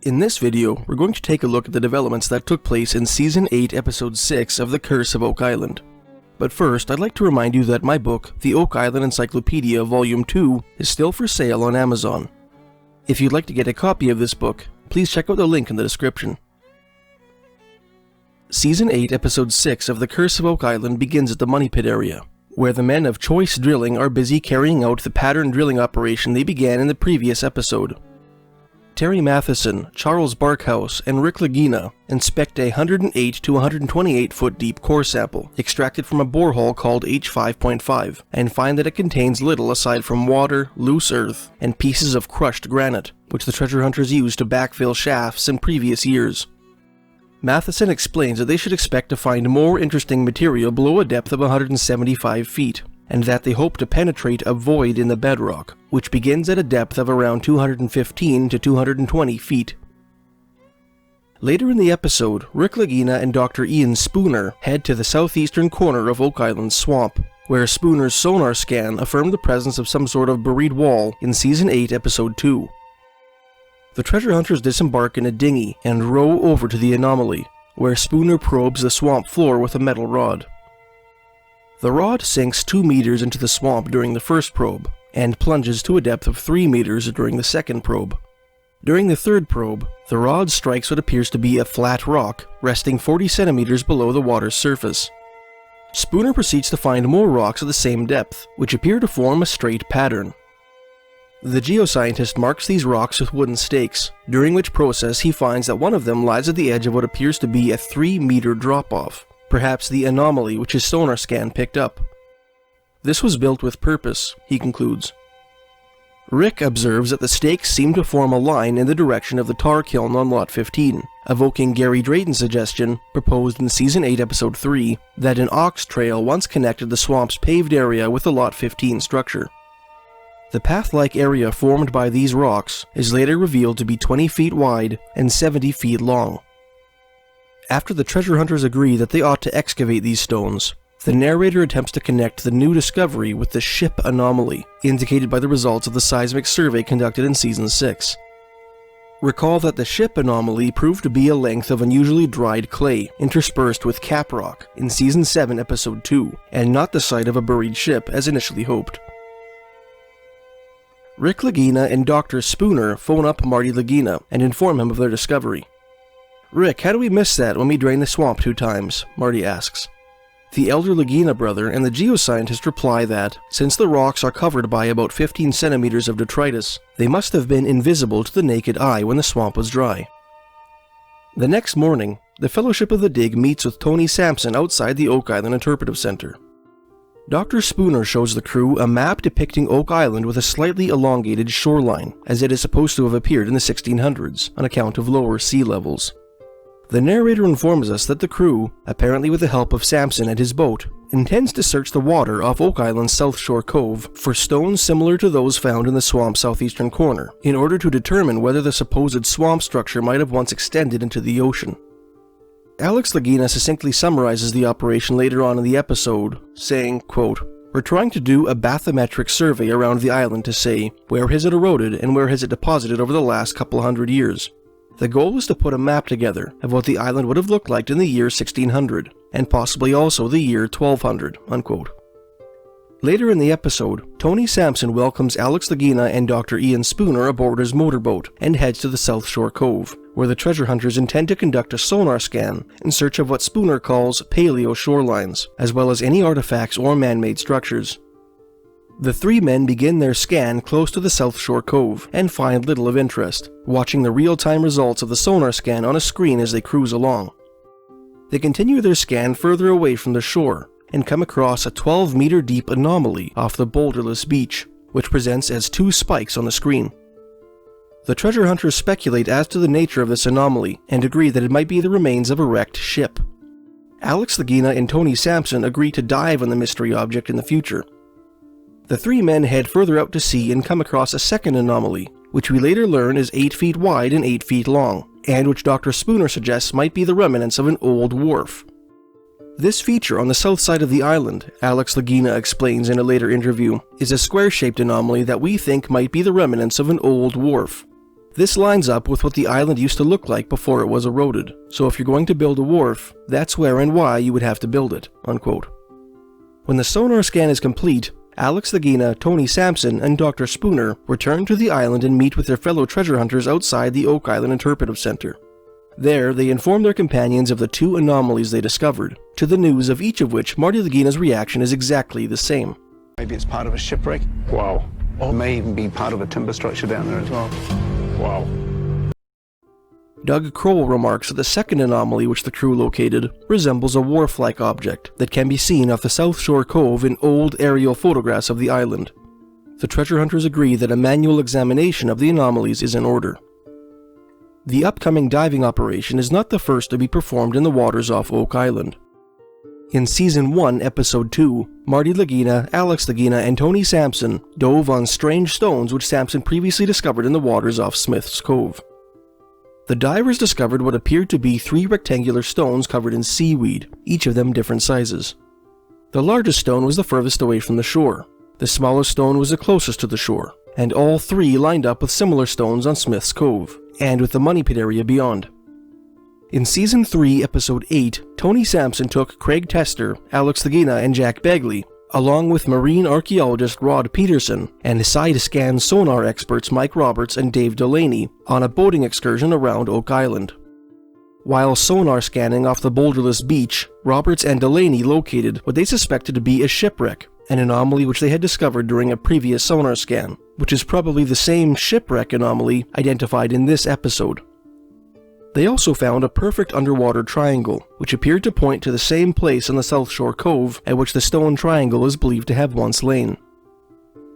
In this video, we're going to take a look at the developments that took place in Season 8, Episode 6 of The Curse of Oak Island. But first, I'd like to remind you that my book, The Oak Island Encyclopedia Volume 2, is still for sale on Amazon. If you'd like to get a copy of this book, please check out the link in the description. Season 8, Episode 6 of The Curse of Oak Island begins at the Money Pit area, where the men of Choice Drilling are busy carrying out the pattern drilling operation they began in the previous episode. Terry Matheson, Charles Barkhouse, and Rick Lagina inspect a 108 to 128 foot deep core sample extracted from a borehole called H5.5 and find that it contains little aside from water, loose earth, and pieces of crushed granite, which the treasure hunters used to backfill shafts in previous years. Matheson explains that they should expect to find more interesting material below a depth of 175 feet, and that they hope to penetrate a void in the bedrock, which begins at a depth of around 215 to 220 feet. Later in the episode, Rick Lagina and Dr. Ian Spooner head to the southeastern corner of Oak Island's swamp, where Spooner's sonar scan affirmed the presence of some sort of buried wall in Season 8, Episode 2. The treasure hunters disembark in a dinghy and row over to the anomaly, where Spooner probes the swamp floor with a metal rod. The rod sinks 2 meters into the swamp during the first probe, and plunges to a depth of 3 meters during the second probe. During the third probe, the rod strikes what appears to be a flat rock, resting 40 centimeters below the water's surface. Spooner proceeds to find more rocks at the same depth, which appear to form a straight pattern. The geoscientist marks these rocks with wooden stakes, during which process he finds that one of them lies at the edge of what appears to be a 3-meter drop-off. Perhaps the anomaly which his sonar scan picked up. This was built with purpose, he concludes. Rick observes that the stakes seem to form a line in the direction of the tar kiln on Lot 15, evoking Gary Drayton's suggestion, proposed in Season 8, Episode 3, that an ox trail once connected the swamp's paved area with the Lot 15 structure. The path-like area formed by these rocks is later revealed to be 20 feet wide and 70 feet long. After the treasure hunters agree that they ought to excavate these stones, the narrator attempts to connect the new discovery with the ship anomaly, indicated by the results of the seismic survey conducted in Season 6. Recall that the ship anomaly proved to be a length of unusually dried clay, interspersed with caprock, in Season 7, Episode 2, and not the site of a buried ship as initially hoped. Rick Lagina and Dr. Spooner phone up Marty Lagina and inform him of their discovery. "Rick, how do we miss that when we drain the swamp 2 times? Marty asks. The elder Lagina brother and the geoscientist reply that, since the rocks are covered by about 15 centimeters of detritus, they must have been invisible to the naked eye when the swamp was dry. The next morning, the Fellowship of the Dig meets with Tony Sampson outside the Oak Island Interpretive Center. Dr. Spooner shows the crew a map depicting Oak Island with a slightly elongated shoreline, as it is supposed to have appeared in the 1600s, on account of lower sea levels. The narrator informs us that the crew, apparently with the help of Sampson and his boat, intends to search the water off Oak Island's South Shore Cove for stones similar to those found in the swamp's southeastern corner, in order to determine whether the supposed swamp structure might have once extended into the ocean. Alex Lagina succinctly summarizes the operation later on in the episode, saying, quote, "We're trying to do a bathymetric survey around the island to say, where has it eroded and where has it deposited over the last couple hundred years. The goal is to put a map together of what the island would have looked like in the year 1600, and possibly also the year 1200, unquote. Later in the episode, Tony Sampson welcomes Alex Lagina and Dr. Ian Spooner aboard his motorboat and heads to the South Shore Cove, where the treasure hunters intend to conduct a sonar scan in search of what Spooner calls paleo shorelines, as well as any artifacts or man-made structures. The 3 men begin their scan close to the South Shore Cove and find little of interest, watching the real-time results of the sonar scan on a screen as they cruise along. They continue their scan further away from the shore and come across a 12-meter deep anomaly off the boulderless beach, which presents as 2 spikes on the screen. The treasure hunters speculate as to the nature of this anomaly and agree that it might be the remains of a wrecked ship. Alex Lagina and Tony Sampson agree to dive on the mystery object in the future. The 3 men head further out to sea and come across a second anomaly, which we later learn is 8 feet wide and 8 feet long, and which Dr. Spooner suggests might be the remnants of an old wharf. This feature on the south side of the island, Alex Lagina explains in a later interview, is a square-shaped anomaly that we think might be the remnants of an old wharf. This lines up with what the island used to look like before it was eroded, so if you're going to build a wharf, that's where and why you would have to build it," unquote. When the sonar scan is complete, Alex Lagina, Tony Sampson, and Dr. Spooner return to the island and meet with their fellow treasure hunters outside the Oak Island Interpretive Center. There, they inform their companions of the 2 anomalies they discovered, to the news of each of which Marty Lagina's reaction is exactly the same. Maybe it's part of a shipwreck. Wow. Or it may even be part of a timber structure down there as well. Wow. Doug Kroll remarks that the second anomaly which the crew located resembles a wharf-like object that can be seen off the South Shore Cove in old aerial photographs of the island. The treasure hunters agree that a manual examination of the anomalies is in order. The upcoming diving operation is not the first to be performed in the waters off Oak Island. In Season 1, Episode 2, Marty Lagina, Alex Lagina, and Tony Sampson dove on strange stones which Sampson previously discovered in the waters off Smith's Cove. The divers discovered what appeared to be 3 rectangular stones covered in seaweed, each of them different sizes. The largest stone was the furthest away from the shore. The smallest stone was the closest to the shore, and all 3 lined up with similar stones on Smith's Cove, and with the money pit area beyond. In Season 3, Episode 8, Tony Sampson took Craig Tester, Alex Lagina, and Jack Bagley, along with marine archaeologist Rod Peterson and side-scan sonar experts Mike Roberts and Dave Delaney, on a boating excursion around Oak Island. While sonar scanning off the boulderless beach, Roberts and Delaney located what they suspected to be a shipwreck, an anomaly which they had discovered during a previous sonar scan, which is probably the same shipwreck anomaly identified in this episode. They also found a perfect underwater triangle, which appeared to point to the same place on the South Shore Cove at which the stone triangle is believed to have once lain.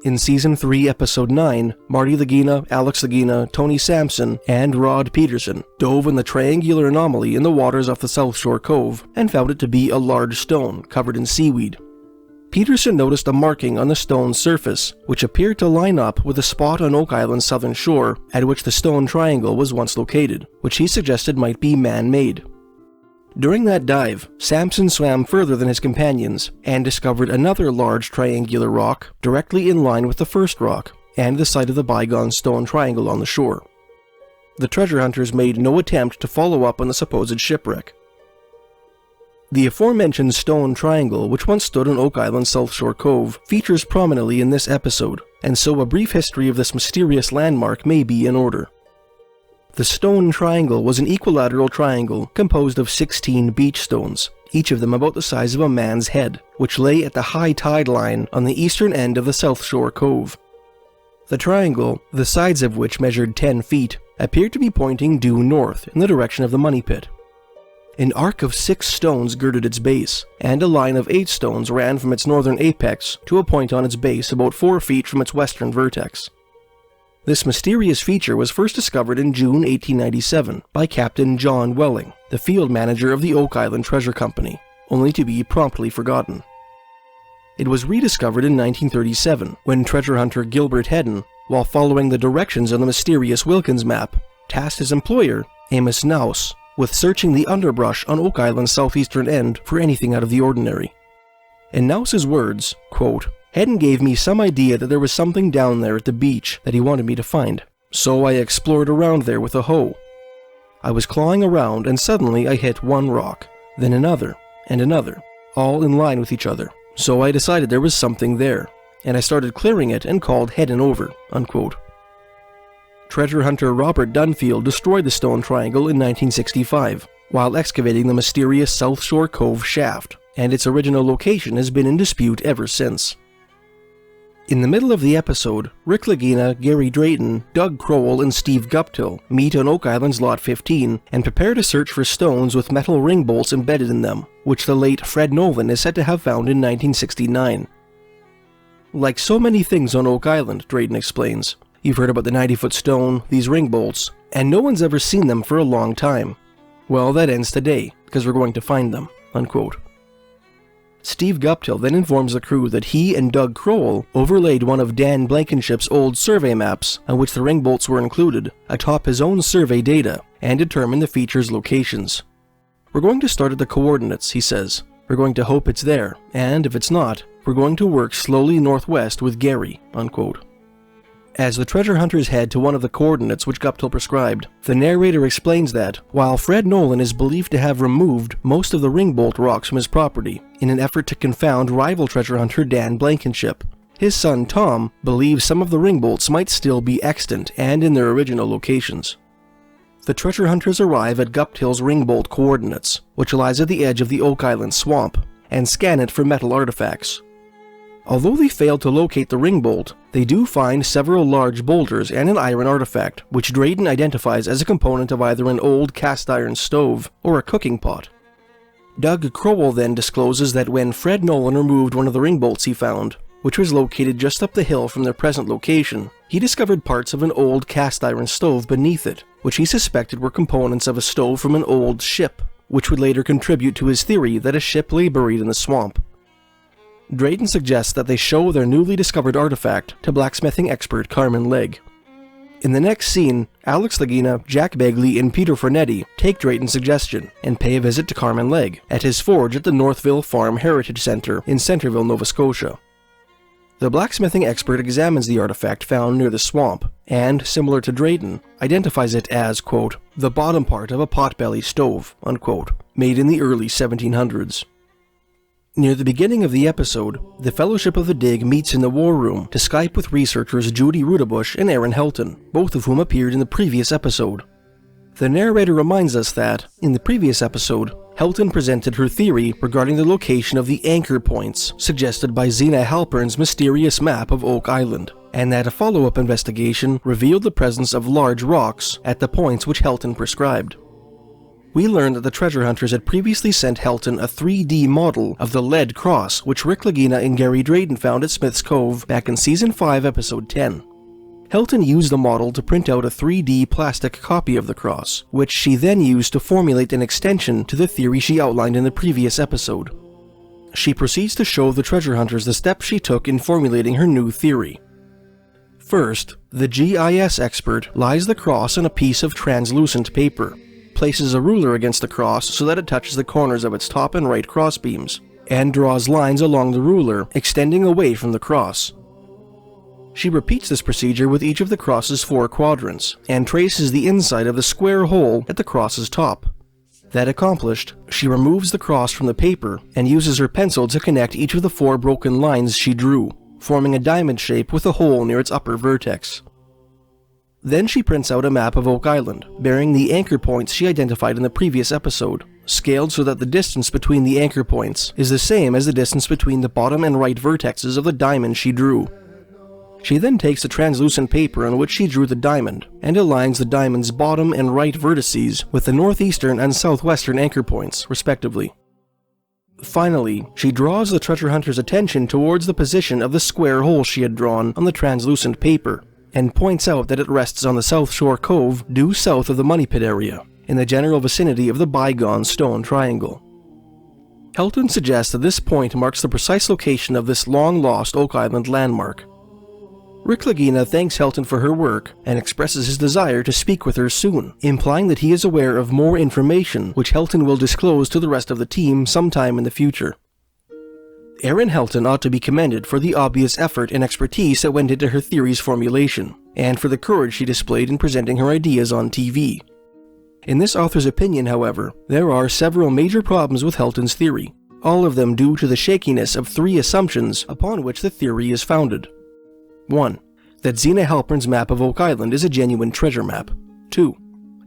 In Season 3, Episode 9, Marty Lagina, Alex Lagina, Tony Sampson, and Rod Peterson dove in the triangular anomaly in the waters off the South Shore Cove and found it to be a large stone covered in seaweed. Peterson noticed a marking on the stone's surface, which appeared to line up with the spot on Oak Island's southern shore at which the stone triangle was once located, which he suggested might be man-made. During that dive, Sampson swam further than his companions and discovered another large triangular rock directly in line with the first rock and the site of the bygone stone triangle on the shore. The treasure hunters made no attempt to follow up on the supposed shipwreck. The aforementioned stone triangle, which once stood on Oak Island's South Shore Cove, features prominently in this episode, and so a brief history of this mysterious landmark may be in order. The stone triangle was an equilateral triangle composed of 16 beach stones, each of them about the size of a man's head, which lay at the high tide line on the eastern end of the South Shore Cove. The triangle, the sides of which measured 10 feet, appeared to be pointing due north in the direction of the money pit. An arc of 6 stones girded its base, and a line of 8 stones ran from its northern apex to a point on its base about 4 feet from its western vertex. This mysterious feature was first discovered in June 1897 by Captain John Welling, the field manager of the Oak Island Treasure Company, only to be promptly forgotten. It was rediscovered in 1937 when treasure hunter Gilbert Hedden, while following the directions on the mysterious Wilkins map, tasked his employer, Amos Naus, with searching the underbrush on Oak Island's southeastern end for anything out of the ordinary. In Naus's words, quote, "Hedden gave me some idea that there was something down there at the beach that he wanted me to find, so I explored around there with a hoe. I was clawing around and suddenly I hit one rock, then another, and another, all in line with each other, so I decided there was something there, and I started clearing it and called Hedden over," unquote. Treasure hunter Robert Dunfield destroyed the stone triangle in 1965, while excavating the mysterious South Shore Cove shaft, and its original location has been in dispute ever since. In the middle of the episode, Rick Lagina, Gary Drayton, Doug Kroll, and Steve Guptill meet on Oak Island's Lot 15 and prepare to search for stones with metal ring bolts embedded in them, which the late Fred Nolan is said to have found in 1969. Like so many things on Oak Island, Drayton explains, you've heard about the 90-foot stone, these ring bolts, and no one's ever seen them for a long time. Well, that ends today, because we're going to find them," unquote. Steve Guptill then informs the crew that he and Doug Kroll overlaid one of Dan Blankenship's old survey maps, on which the ring bolts were included, atop his own survey data, and determined the features' locations. "We're going to start at the coordinates," he says. "We're going to hope it's there, and if it's not, we're going to work slowly northwest with Gary," unquote. As the treasure hunters head to one of the coordinates which Guptill prescribed, the narrator explains that, while Fred Nolan is believed to have removed most of the Ringbolt rocks from his property in an effort to confound rival treasure hunter Dan Blankenship, his son Tom believes some of the Ringbolts might still be extant and in their original locations. The treasure hunters arrive at Guptill's Ringbolt coordinates, which lies at the edge of the Oak Island swamp, and scan it for metal artifacts. Although they failed to locate the Ringbolt, they do find several large boulders and an iron artifact, which Drayton identifies as a component of either an old cast iron stove or a cooking pot. Doug Crowell then discloses that when Fred Nolan removed one of the Ringbolts he found, which was located just up the hill from their present location, he discovered parts of an old cast iron stove beneath it, which he suspected were components of a stove from an old ship, which would later contribute to his theory that a ship lay buried in the swamp. Drayton suggests that they show their newly discovered artifact to blacksmithing expert Carmen Legg. In the next scene, Alex Lagina, Jack Begley, and Peter Fornetti take Drayton's suggestion and pay a visit to Carmen Legg at his forge at the Northville Farm Heritage Center in Centerville, Nova Scotia. The blacksmithing expert examines the artifact found near the swamp and, similar to Drayton, identifies it as, quote, the bottom part of a potbelly stove, unquote, made in the early 1700s. Near the beginning of the episode, the Fellowship of the Dig meets in the War Room to Skype with researchers Judy Rudabush and Erin Helton, both of whom appeared in the previous episode. The narrator reminds us that, in the previous episode, Helton presented her theory regarding the location of the anchor points suggested by Zena Halpern's mysterious map of Oak Island, and that a follow-up investigation revealed the presence of large rocks at the points which Helton prescribed. We learned that the treasure hunters had previously sent Helton a 3D model of the lead cross which Rick Lagina and Gary Drayton found at Smith's Cove back in Season 5, Episode 10. Helton used the model to print out a 3D plastic copy of the cross, which she then used to formulate an extension to the theory she outlined in the previous episode. She proceeds to show the treasure hunters the steps she took in formulating her new theory. First, the GIS expert lies the cross on a piece of translucent paper, places a ruler against the cross so that it touches the corners of its top and right crossbeams, and draws lines along the ruler extending away from the cross. She repeats this procedure with each of the cross's 4 quadrants, and traces the inside of the square hole at the cross's top. That accomplished, she removes the cross from the paper and uses her pencil to connect each of the 4 broken lines she drew, forming a diamond shape with a hole near its upper vertex. Then she prints out a map of Oak Island, bearing the anchor points she identified in the previous episode, scaled so that the distance between the anchor points is the same as the distance between the bottom and right vertexes of the diamond she drew. She then takes the translucent paper on which she drew the diamond, and aligns the diamond's bottom and right vertices with the northeastern and southwestern anchor points, respectively. Finally, she draws the treasure hunter's attention towards the position of the square hole she had drawn on the translucent paper, and points out that it rests on the South Shore Cove due south of the Money Pit area, in the general vicinity of the bygone Stone Triangle. Helton suggests that this point marks the precise location of this long-lost Oak Island landmark. Rick Lagina thanks Helton for her work and expresses his desire to speak with her soon, implying that he is aware of more information which Helton will disclose to the rest of the team sometime in the future. Erin Helton ought to be commended for the obvious effort and expertise that went into her theory's formulation, and for the courage she displayed in presenting her ideas on TV. In this author's opinion, however, there are several major problems with Helton's theory, all of them due to the shakiness of 3 assumptions upon which the theory is founded. 1. That Zena Halpern's map of Oak Island is a genuine treasure map. 2.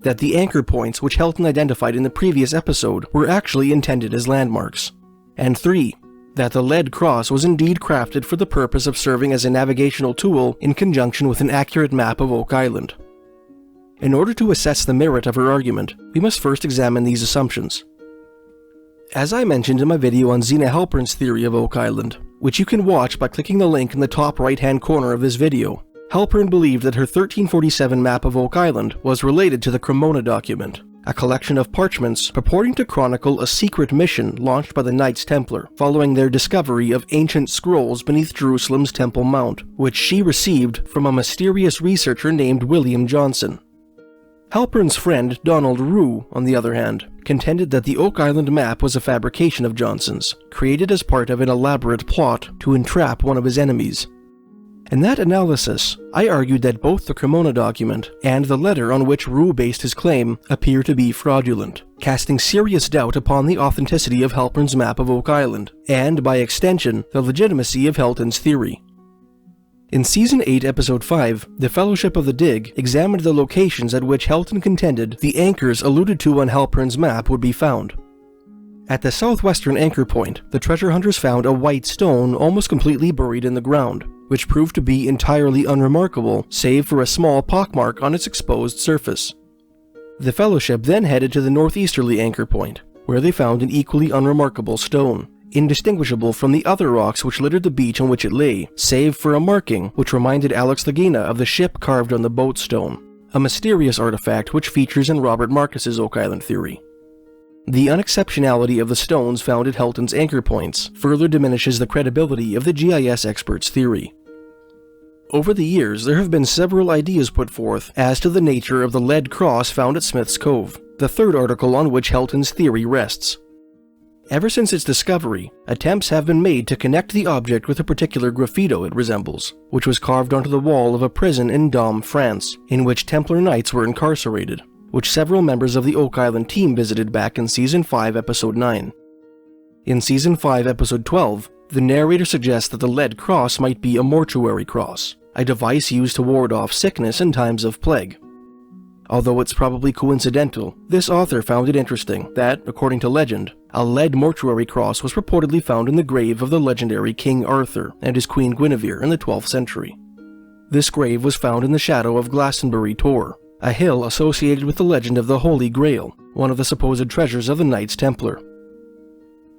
That the anchor points which Helton identified in the previous episode were actually intended as landmarks. And 3. That the lead cross was indeed crafted for the purpose of serving as a navigational tool in conjunction with an accurate map of Oak Island. In order to assess the merit of her argument, we must first examine these assumptions. As I mentioned in my video on Zena Halpern's theory of Oak Island, which you can watch by clicking the link in the top right-hand corner of this video, Halpern believed that her 1347 map of Oak Island was related to the Cremona document, a collection of parchments purporting to chronicle a secret mission launched by the Knights Templar following their discovery of ancient scrolls beneath Jerusalem's Temple Mount, which she received from a mysterious researcher named William Johnson. Halpern's friend Donald Rue, on the other hand, contended that the Oak Island map was a fabrication of Johnson's, created as part of an elaborate plot to entrap one of his enemies. In that analysis, I argued that both the Cremona document and the letter on which Roux based his claim appear to be fraudulent, casting serious doubt upon the authenticity of Halpern's map of Oak Island, and, by extension, the legitimacy of Helton's theory. In Season 8, Episode 5, the Fellowship of the Dig examined the locations at which Helton contended the anchors alluded to on Halpern's map would be found. At the southwestern anchor point, the treasure hunters found a white stone almost completely buried in the ground, which proved to be entirely unremarkable save for a small pockmark on its exposed surface. The Fellowship then headed to the northeasterly anchor point, where they found an equally unremarkable stone, indistinguishable from the other rocks which littered the beach on which it lay, save for a marking which reminded Alex Lagina of the ship carved on the boat stone, a mysterious artifact which features in Robert Marcus's Oak Island theory. The unexceptionality of the stones found at Helton's anchor points further diminishes the credibility of the GIS experts' theory. Over the years, there have been several ideas put forth as to the nature of the lead cross found at Smith's Cove, the third article on which Helton's theory rests. Ever since its discovery, attempts have been made to connect the object with a particular graffito it resembles, which was carved onto the wall of a prison in Dom, France, in which Templar Knights were incarcerated, which several members of the Oak Island team visited back in Season 5, Episode 9. In Season 5, Episode 12, the narrator suggests that the lead cross might be a mortuary cross, a device used to ward off sickness in times of plague. Although it's probably coincidental, this author found it interesting that, according to legend, a lead mortuary cross was reportedly found in the grave of the legendary King Arthur and his Queen Guinevere in the 12th century. This grave was found in the shadow of Glastonbury Tor, a hill associated with the legend of the Holy Grail, one of the supposed treasures of the Knights Templar.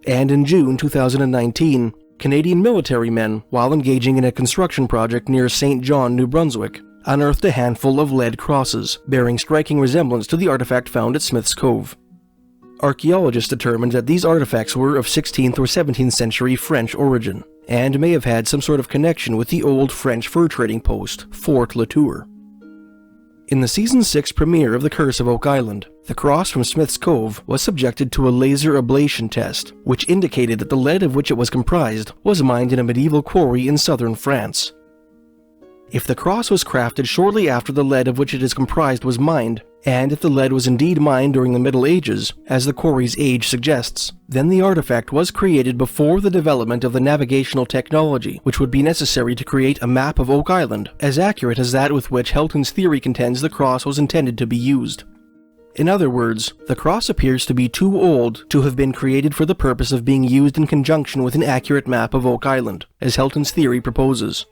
And in June 2019, Canadian military men, while engaging in a construction project near St. John, New Brunswick, unearthed a handful of lead crosses, bearing striking resemblance to the artifact found at Smith's Cove. Archaeologists determined that these artifacts were of 16th or 17th century French origin, and may have had some sort of connection with the old French fur trading post, Fort Latour. In the Season 6 premiere of The Curse of Oak Island, the cross from Smith's Cove was subjected to a laser ablation test, which indicated that the lead of which it was comprised was mined in a medieval quarry in southern France. If the cross was crafted shortly after the lead of which it is comprised was mined, and if the lead was indeed mined during the Middle Ages, as the quarry's age suggests, then the artifact was created before the development of the navigational technology which would be necessary to create a map of Oak Island as accurate as that with which Helton's theory contends the cross was intended to be used. In other words, the cross appears to be too old to have been created for the purpose of being used in conjunction with an accurate map of Oak Island, as Helton's theory proposes.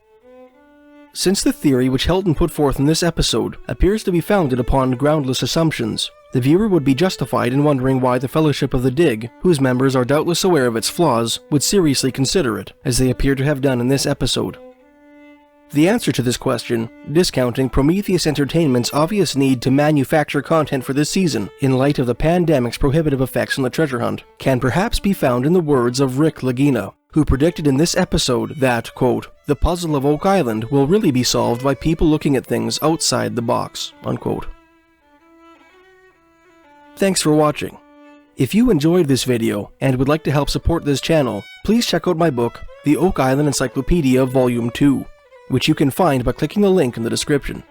Since the theory which Helton put forth in this episode appears to be founded upon groundless assumptions, the viewer would be justified in wondering why the Fellowship of the Dig, whose members are doubtless aware of its flaws, would seriously consider it, as they appear to have done in this episode. The answer to this question, discounting Prometheus Entertainment's obvious need to manufacture content for this season in light of the pandemic's prohibitive effects on the treasure hunt, can perhaps be found in the words of Rick Lagina, who predicted in this episode that, quote, "the puzzle of Oak Island will really be solved by people looking at things outside the box," unquote. Thanks for watching. If you enjoyed this video and would like to help support this channel, please check out my book, The Oak Island Encyclopedia Volume 2, which you can find by clicking the link in the description.